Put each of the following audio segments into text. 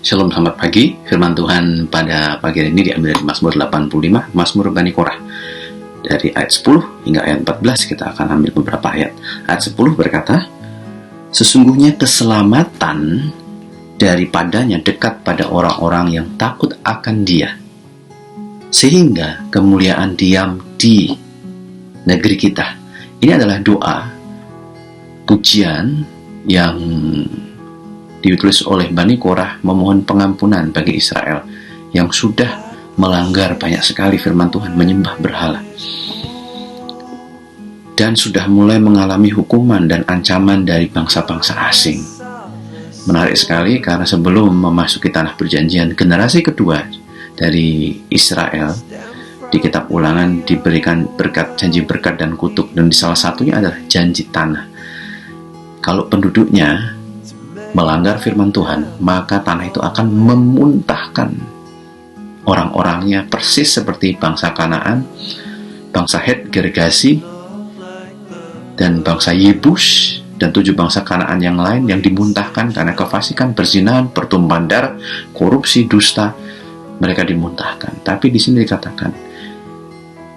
Shalom, selamat pagi. Firman Tuhan pada pagi ini diambil dari Mazmur 85, Mazmur Bani Korah. Dari ayat 10 hingga ayat 14 kita akan ambil beberapa ayat. Ayat 10 berkata, sesungguhnya keselamatan daripadanya dekat pada orang-orang yang takut akan Dia, sehingga kemuliaan diam di negeri kita. Ini adalah doa pujian yang ditulis oleh Bani Korah memohon pengampunan bagi Israel yang sudah melanggar banyak sekali firman Tuhan, menyembah berhala, dan sudah mulai mengalami hukuman dan ancaman dari bangsa-bangsa asing. Menarik sekali karena sebelum memasuki tanah perjanjian, generasi kedua dari Israel di kitab Ulangan diberikan berkat, janji berkat dan kutuk, dan di salah satunya adalah janji tanah. Kalau penduduknya melanggar firman Tuhan, maka tanah itu akan memuntahkan orang-orangnya persis seperti bangsa Kanaan, bangsa Het, Gergasi, dan bangsa Yebus, dan 7 bangsa Kanaan yang lain yang dimuntahkan karena kefasikan, perzinahan, pertumpahan darah, korupsi, dusta. Mereka dimuntahkan. Tapi di sini dikatakan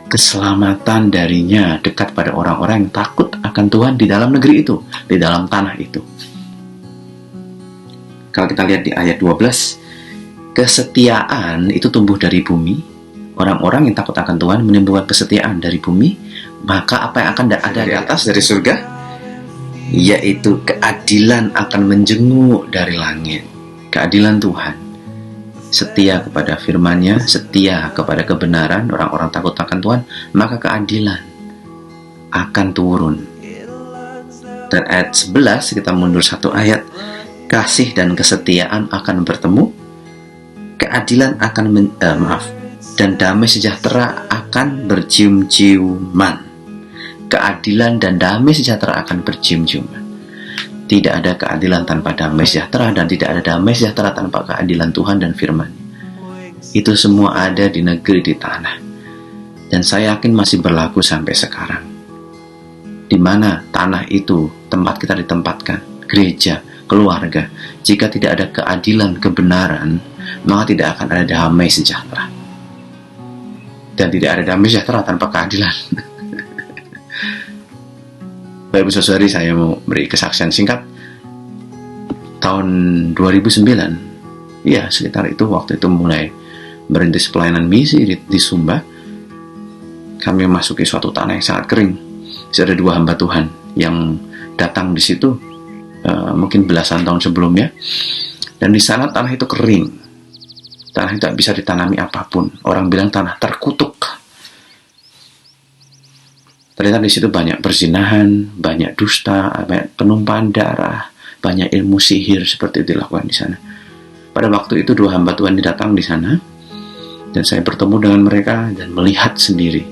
keselamatan darinya dekat pada orang-orang yang takut akan Tuhan di dalam negeri itu, di dalam tanah itu. Kalau kita lihat di ayat 12, kesetiaan itu tumbuh dari bumi. Orang-orang yang takut akan Tuhan menimbulkan kesetiaan dari bumi. Maka apa yang akan ada di atas dari surga? Yaitu keadilan akan menjenguk dari langit. Keadilan Tuhan. Setia kepada firman-Nya, setia kepada kebenaran, orang-orang takut akan Tuhan, maka keadilan akan turun. Dan ayat 11, kita mundur satu ayat, kasih dan kesetiaan akan bertemu, keadilan akan dan damai sejahtera akan bercium-ciuman. Keadilan dan damai sejahtera akan bercium-ciuman. Tidak ada keadilan tanpa damai sejahtera, dan tidak ada damai sejahtera tanpa keadilan Tuhan dan firman. Itu semua ada di negeri, di tanah. Dan saya yakin masih berlaku sampai sekarang. Di mana tanah itu tempat kita ditempatkan, gereja, keluarga, jika tidak ada keadilan, kebenaran, maka tidak akan ada damai sejahtera. Dan tidak ada damai sejahtera tanpa keadilan. Bapak Ibu Saudari, saya mau beri kesaksian singkat. Tahun 2009, ya sekitar itu, waktu itu mulai merintis pelayanan misi di Sumba. Kami memasuki suatu tanah yang sangat kering. Ada 2 hamba Tuhan yang datang di situ mungkin belasan tahun sebelumnya, dan di sana tanah itu kering, tanah tidak bisa ditanami apapun. Orang bilang tanah terkutuk. Ternyata di situ banyak perzinahan, banyak dusta, banyak penumpahan darah, banyak ilmu sihir seperti itu dilakukan di sana. Pada waktu itu 2 hamba Tuhan datang di sana, dan saya bertemu dengan mereka dan melihat sendiri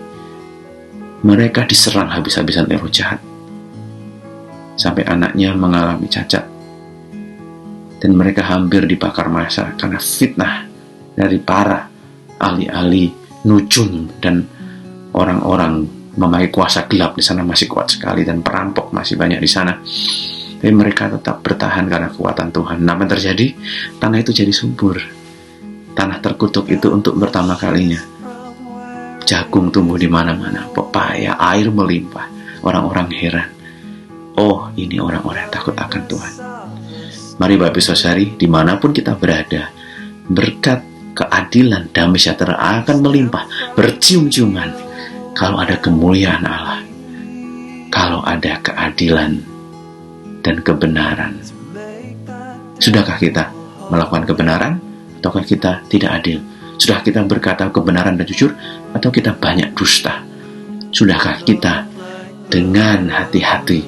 mereka diserang habis-habisan oleh roh jahat. Sampai anaknya mengalami cacat, dan mereka hampir dibakar massa karena fitnah dari para ahli-ahli nujum dan orang-orang memakai kuasa gelap di sana masih kuat sekali, dan perampok masih banyak di sana. Tapi mereka tetap bertahan karena kekuatan Tuhan. Apa yang terjadi? Tanah itu jadi subur. Tanah terkutuk itu untuk pertama kalinya jagung tumbuh di mana-mana, pepaya, air melimpah. Orang-orang heran. Oh, ini orang-orang yang takut akan Tuhan. Mari Bapak Ibu Saudari, dimanapun kita berada, berkat, keadilan, damai sejahtera akan melimpah, bercium-ciuman. Kalau ada kemuliaan Allah, kalau ada keadilan dan kebenaran. Sudahkah kita melakukan kebenaran, ataukah kita tidak adil? Sudah kita berkata kebenaran dan jujur, atau kita banyak dusta? Sudahkah kita dengan hati-hati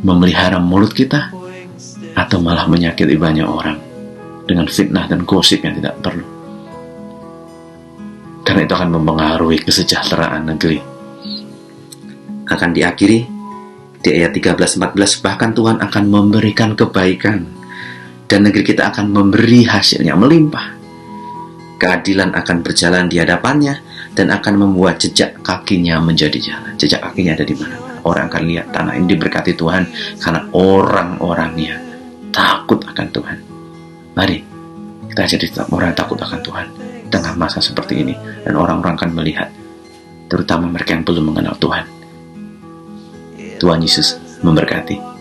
memelihara mulut kita, atau malah menyakiti banyak orang dengan fitnah dan gosip yang tidak perlu? Karena itu akan mempengaruhi kesejahteraan negeri. Akan diakhiri di ayat 13-14, bahkan Tuhan akan memberikan kebaikan, dan negeri kita akan memberi hasilnya melimpah. Keadilan akan berjalan di hadapannya, dan akan membuat jejak kakinya menjadi jalan. Jejak kakinya ada di mana-mana. Orang akan lihat tanah ini diberkati Tuhan karena orang-orangnya takut akan Tuhan. Mari Kita jadi orang yang takut akan Tuhan di tengah masa seperti ini. Dan orang-orang akan melihat, terutama mereka yang belum mengenal Tuhan. Tuhan Yesus memberkati.